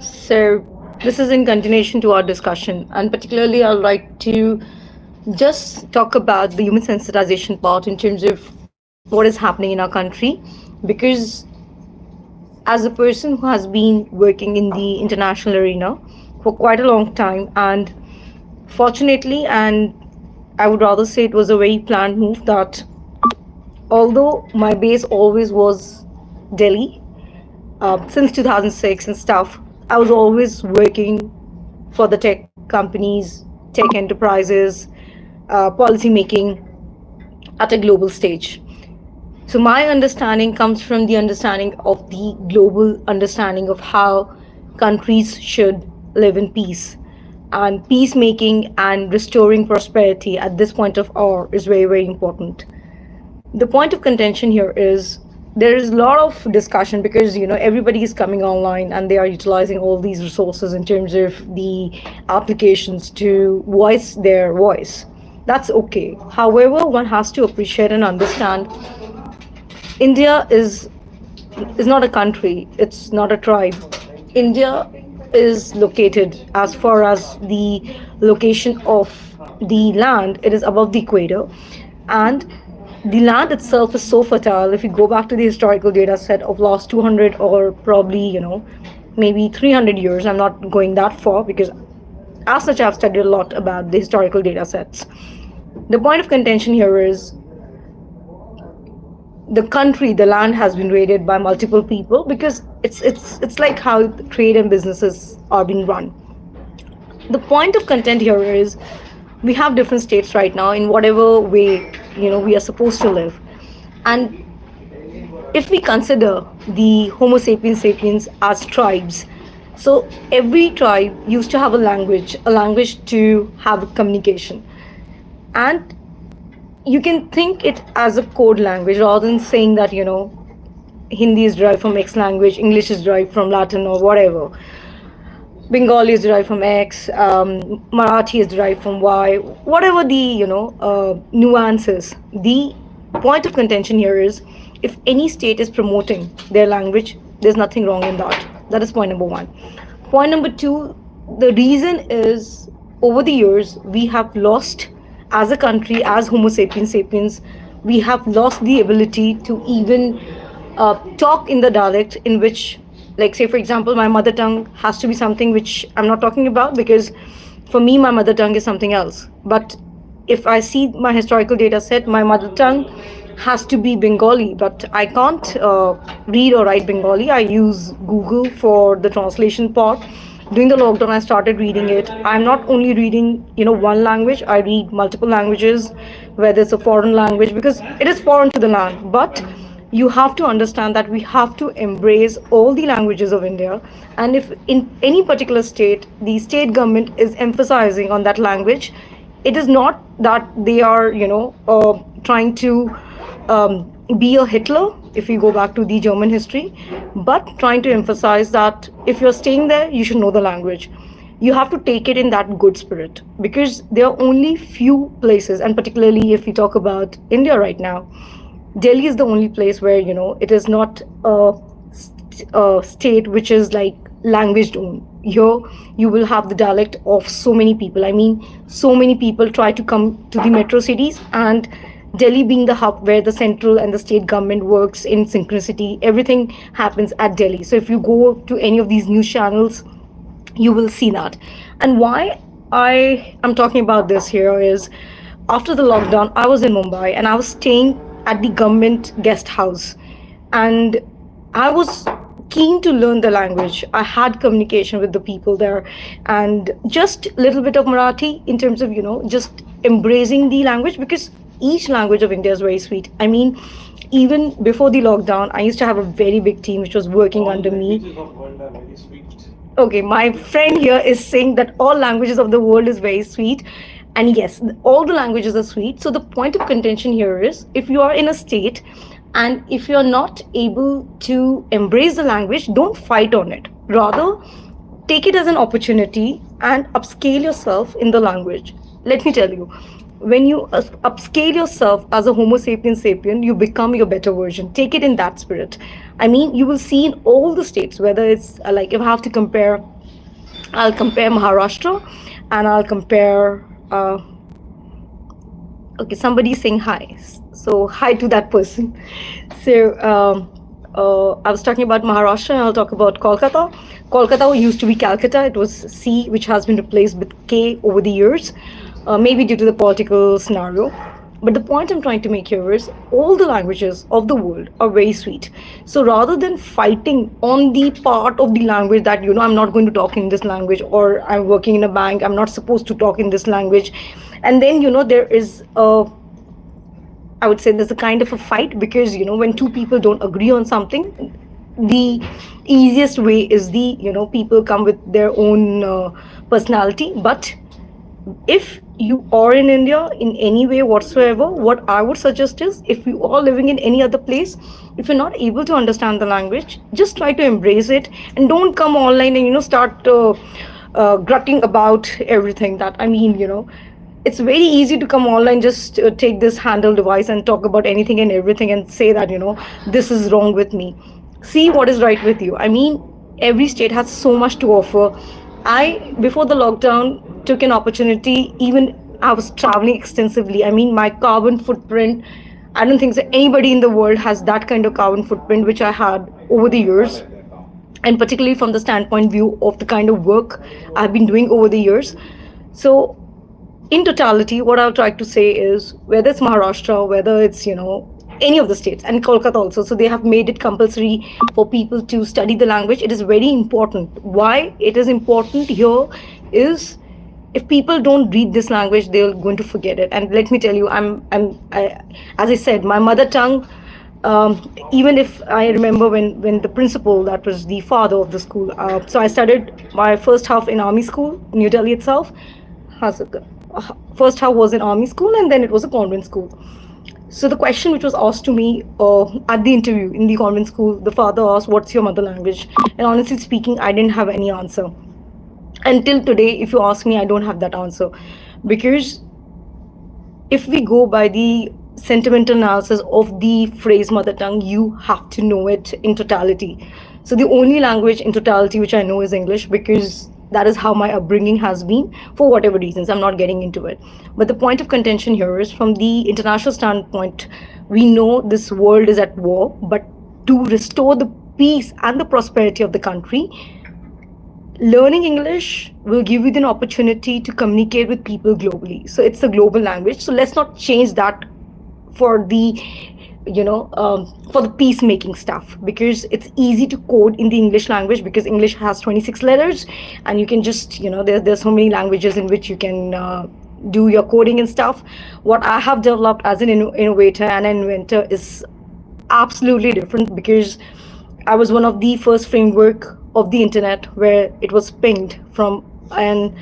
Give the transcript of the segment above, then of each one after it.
So, this is in continuation to our discussion, and particularly, I'd like to just talk about the human sensitization part in terms of what is happening in our country. Because, as a person who has been working in the international arena for quite a long time, and fortunately, and I would rather say it was a very planned move that although my base always was Delhi, since 2006 and stuff, I was always working for the tech companies, tech enterprises, policy making at a global stage. So my understanding comes from the understanding of the global understanding of how countries should live in peace. And peacemaking and restoring prosperity at this point of hour is very, very important. The point of contention here is there is a lot of discussion because everybody is coming online and they are utilizing all these resources in terms of the applications to voice their voice. That's okay. However, one has to appreciate and understand India is not a country, it's not a tribe. India is located, as far as the location of the land, it is above the equator. And the land itself is so fertile. If you go back to the historical data set of last 200 or probably, maybe 300 years, I'm not going that far because as such I've studied a lot about the historical data sets. The point of contention here is the country, the land has been raided by multiple people because it's like how trade and businesses are being run. The point of content here is we have different states right now in whatever way we are supposed to live. And if we consider the Homo sapiens sapiens as tribes, so every tribe used to have a language to have communication. And you can think it as a code language rather than saying that Hindi is derived from X language, English is derived from Latin or whatever. Bengali is derived from X, Marathi is derived from Y, whatever the nuances. The point of contention here is if any state is promoting their language, there's nothing wrong in that. That is point number one. Point number two, the reason is over the years we have lost as a country, as Homo sapiens sapiens, we have lost the ability to even talk in the dialect in which, like, say for example, my mother tongue has to be something which I'm not talking about because for me my mother tongue is something else. But if I see my historical data set, my mother tongue has to be Bengali, but I can't read or write Bengali. I use Google for the translation part. During the lockdown, I started reading it. I'm not only reading, one language. I read multiple languages, whether it's a foreign language, because it is foreign to the land. But you have to understand that we have to embrace all the languages of India. And if in any particular state, the state government is emphasizing on that language, it is not that they are, trying to be a Hitler, if we go back to the German history, but trying to emphasize that if you're staying there, you should know the language. You have to take it in that good spirit because there are only few places, and particularly if we talk about India right now, Delhi is the only place where, it is not a state which is like language owned. Here, you will have the dialect of so many people. I mean, so many people try to come to the metro cities, and Delhi being the hub where the central and the state government works in synchronicity, everything happens at Delhi. So if you go to any of these news channels, you will see that. And why I am talking about this here is after the lockdown, I was in Mumbai and I was staying at the government guest house. And I was keen to learn the language. I had communication with the people there and just a little bit of Marathi in terms of, just embracing the language because each language of India is very sweet. I mean, even before the lockdown, I used to have a very big team which was working under me. Languages of world are very sweet. Okay, my friend here is saying that all languages of the world is very sweet. And yes, all the languages are sweet. So the point of contention here is if you are in a state and if you're not able to embrace the language, don't fight on it. Rather, take it as an opportunity and upscale yourself in the language. Let me tell you, when you upscale yourself as a Homo sapiens sapien, you become your better version. Take it in that spirit. I mean, you will see in all the states, whether it's like if I have to compare, I'll compare Maharashtra and I'll compare, okay, somebody's saying hi. So, hi to that person. So, I was talking about Maharashtra and I'll talk about Kolkata. Kolkata used to be Calcutta. It was C, which has been replaced with K over the years, maybe due to the political scenario. But the point I'm trying to make here is all the languages of the world are very sweet. So rather than fighting on the part of the language that, I'm not going to talk in this language, or I'm working in a bank, I'm not supposed to talk in this language. And then, there is I would say there's a kind of a fight because, when two people don't agree on something, the easiest way is people come with their own personality. But if you are in India in any way whatsoever, what I would suggest is if you are living in any other place, if you're not able to understand the language, just try to embrace it and don't come online and start grutting about everything. That I mean, it's very easy to come online, just take this handle device and talk about anything and everything and say that this is wrong with me. See what is right with you. I mean, every state has so much to offer. I, before the lockdown, took an opportunity. Even I was traveling extensively. I mean, my carbon footprint, I don't think so anybody in the world has that kind of carbon footprint which I had over the years, and particularly from the standpoint view of the kind of work I've been doing over the years. So in totality, what I'll try to say is whether it's Maharashtra, whether it's, any of the states, and Kolkata also, so they have made it compulsory for people to study the language. It is very important. Why it is important here is if people don't read this language, they're going to forget it. And let me tell you, as I said, my mother tongue. Even if I remember when the principal, that was the father of the school, so I studied my first half in army school, New Delhi itself. First half was in army school and then it was a convent school. So the question which was asked to me at the interview in the convent school, the father asked, "What's your mother language?" And honestly speaking, I didn't have any answer. Until today, if you ask me, I don't have that answer. Because if we go by the sentimental analysis of the phrase mother tongue, you have to know it in totality. So the only language in totality which I know is English, because that is how my upbringing has been for whatever reasons. I'm not getting into it. But the point of contention here is from the international standpoint, we know this world is at war, but to restore the peace and the prosperity of the country, learning English will give you an opportunity to communicate with people globally. So it's a global language. So let's not change that for the for the peacemaking stuff, because it's easy to code in the English language because English has 26 letters and you can just there's so many languages in which you can do your coding and stuff. What I have developed as an innovator and an inventor is absolutely different, because I was one of the first framework of the internet where it was pinged from, and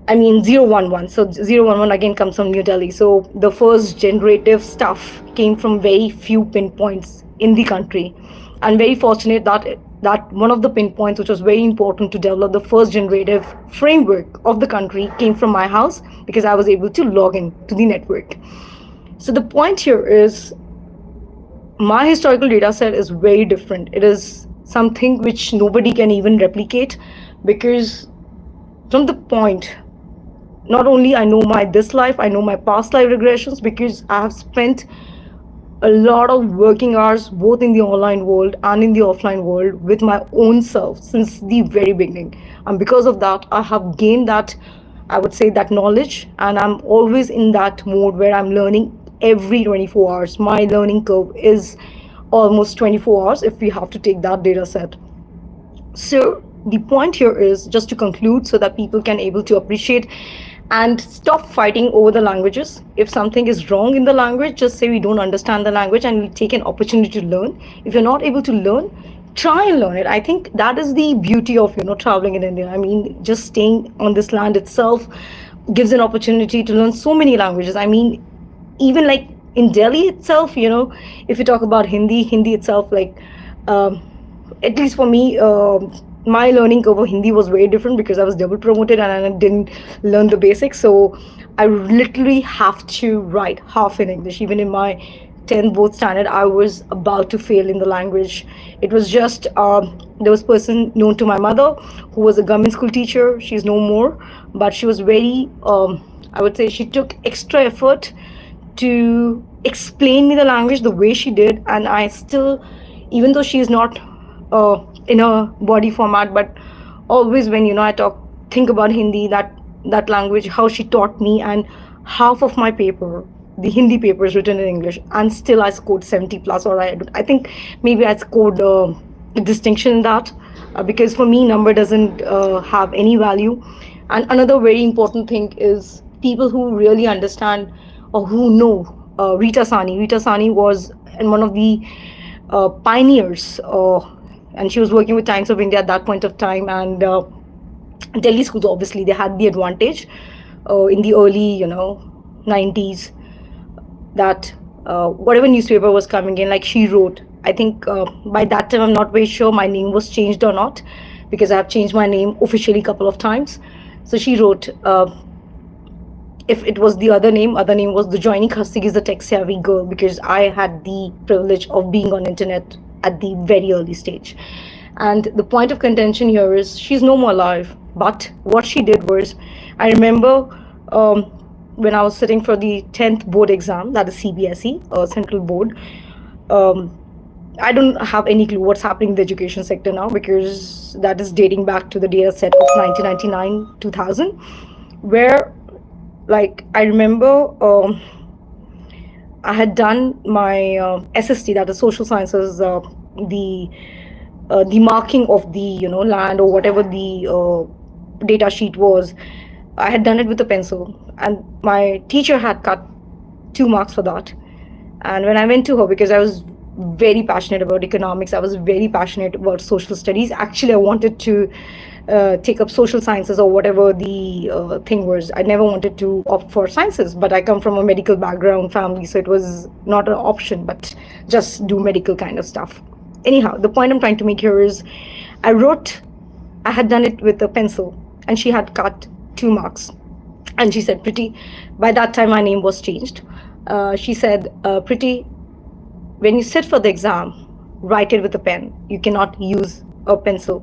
I mean 011. So 011 again comes from New Delhi. So the first generative stuff came from very few pinpoints in the country. I'm very fortunate that one of the pinpoints which was very important to develop the first generative framework of the country came from my house, because I was able to log in to the network. So the point here is my historical data set is very different. It is something which nobody can even replicate, because from the point, not only I know my this life, I know my past life regressions, because I have spent a lot of working hours both in the online world and in the offline world with my own self since the very beginning. And because of that, I have gained that, I would say, that knowledge, and I'm always in that mode where I'm learning every 24 hours. My learning curve is almost 24 hours if we have to take that data set. So the point here is just to conclude so that people can able to appreciate and stop fighting over the languages. If something is wrong in the language, just say we don't understand the language and we take an opportunity to learn. If you're not able to learn, try and learn it. I think that is the beauty of traveling in India. I mean, just staying on this land itself gives an opportunity to learn so many languages. I mean, even like in Delhi itself, if you talk about Hindi itself, like at least for me, my learning curve of Hindi was very different because I was double promoted and I didn't learn the basics. So I literally have to write half in English. Even in my 10th board standard, I was about to fail in the language. It was just, there was a person known to my mother who was a government school teacher. She's no more, but she was very, I would say, she took extra effort to explain me the language the way she did. And I still, even though she is not in a body format, but always when I think about Hindi, that language, how she taught me, and half of my paper, the Hindi paper, is written in English, and still I scored 70 plus, or I think maybe I scored a distinction in that, because for me number doesn't have any value. And another very important thing is people who really understand or who know Rita Sani. Rita Sani was one of the pioneers, and she was working with Times of India at that point of time. And Delhi schools, obviously, they had the advantage in the early, 90s, that whatever newspaper was coming in, like she wrote. I think by that time, I'm not very sure my name was changed or not, because I have changed my name officially a couple of times. So she wrote, if it was the other name was the Prity Khastgir is the tech savvy girl, because I had the privilege of being on internet at the very early stage. And the point of contention here is she's no more alive. But what she did was, I remember when I was sitting for the 10th board exam, that is CBSE, Central Board. I don't have any clue what's happening in the education sector now, because that is dating back to the data set of 1999, 2000, where, like, I remember I had done my SST, that is social sciences, the marking of the land, or whatever the data sheet was. I had done it with a pencil, and my teacher had cut 2 marks for that. And when I went to her, because I was very passionate about economics, I was very passionate about social studies. Actually, I wanted to take up social sciences, or whatever the thing was. I never wanted to opt for sciences, but I come from a medical background family, so it was not an option, but just do medical kind of stuff. Anyhow, the point I'm trying to make here is, I had done it with a pencil, and she had cut 2 marks. And she said, Prity, by that time my name was changed. She said, Prity, when you sit for the exam, write it with a pen. You cannot use a pencil.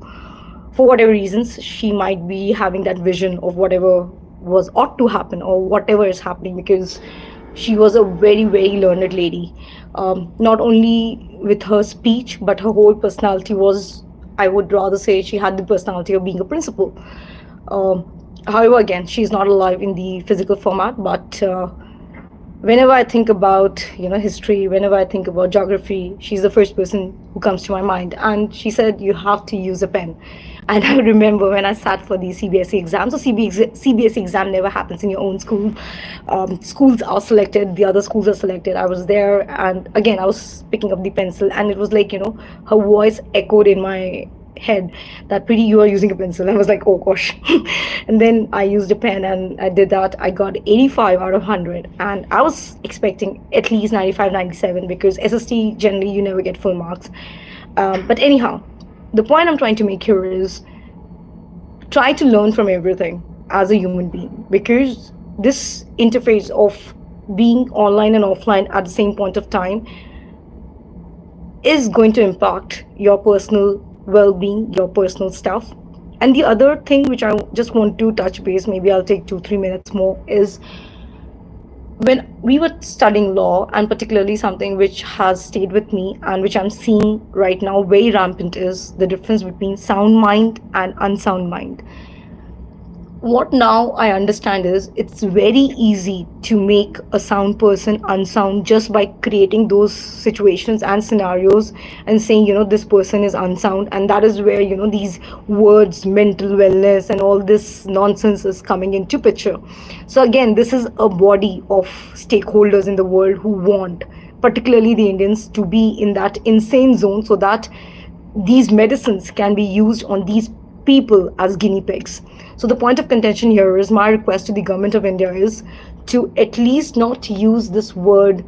For whatever reasons, she might be having that vision of whatever was ought to happen, or whatever is happening, because she was a very, very learned lady. Not only with her speech, but her whole personality was, I would rather say, she had the personality of being a principal. However, again, she's not alive in the physical format, but whenever I think about history, whenever I think about geography, she's the first person who comes to my mind. And she said, you have to use a pen. And I remember when I sat for the CBSE exam. So CBSE exam never happens in your own school. Schools are selected, the other schools are selected. I was there, and again, I was picking up the pencil, and it was like, her voice echoed in my head that, Prity, you are using a pencil. I was like, oh gosh. And then I used a pen, and I did that. I got 85 out of 100, and I was expecting at least 95, 97, because SST generally you never get full marks. But anyhow, the point I'm trying to make here is, try to learn from everything as a human being, because this interface of being online and offline at the same point of time is going to impact your personal well-being, your personal stuff. And the other thing which I just want to touch base, maybe I'll take 2-3 minutes more, is when we were studying law, and particularly something which has stayed with me and which I'm seeing right now very rampant, is the difference between sound mind and unsound mind. What now I understand is, it's very easy to make a sound person unsound just by creating those situations and scenarios and saying, this person is unsound. And that is where, these words, mental wellness and all this nonsense is coming into picture. So again, this is a body of stakeholders in the world who want, particularly the Indians, to be in that insane zone, so that these medicines can be used on these people as guinea pigs. So the point of contention here is, my request to the government of India is to at least not use this word,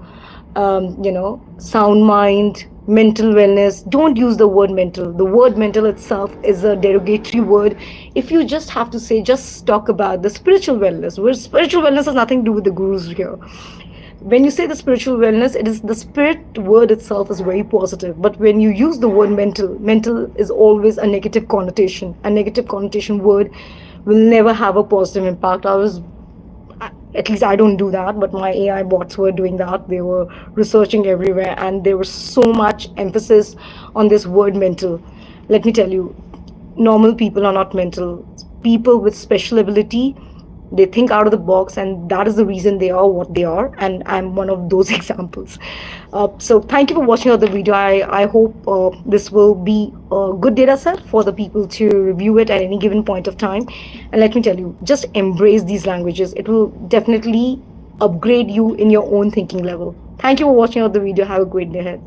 sound mind, mental wellness. Don't use the word mental. The word mental itself is a derogatory word. If you just have to say, just talk about the spiritual wellness, where spiritual wellness has nothing to do with the gurus here. when you say the spiritual wellness, it is the spirit word itself is very positive. But when you use the word mental, mental is always a negative connotation. A negative connotation word will never have a positive impact. At least I don't do that, but my AI bots were doing that. They were researching everywhere, and there was so much emphasis on this word mental. Let me tell you, normal people are not mental. People with special ability, they think out of the box, and that is the reason they are what they are. And I'm one of those examples. So thank you for watching out the video. I hope this will be a good data set for the people to review it at any given point of time. And let me tell you, just embrace these languages. It will definitely upgrade you in your own thinking level. Thank you for watching out the video. Have a great day ahead.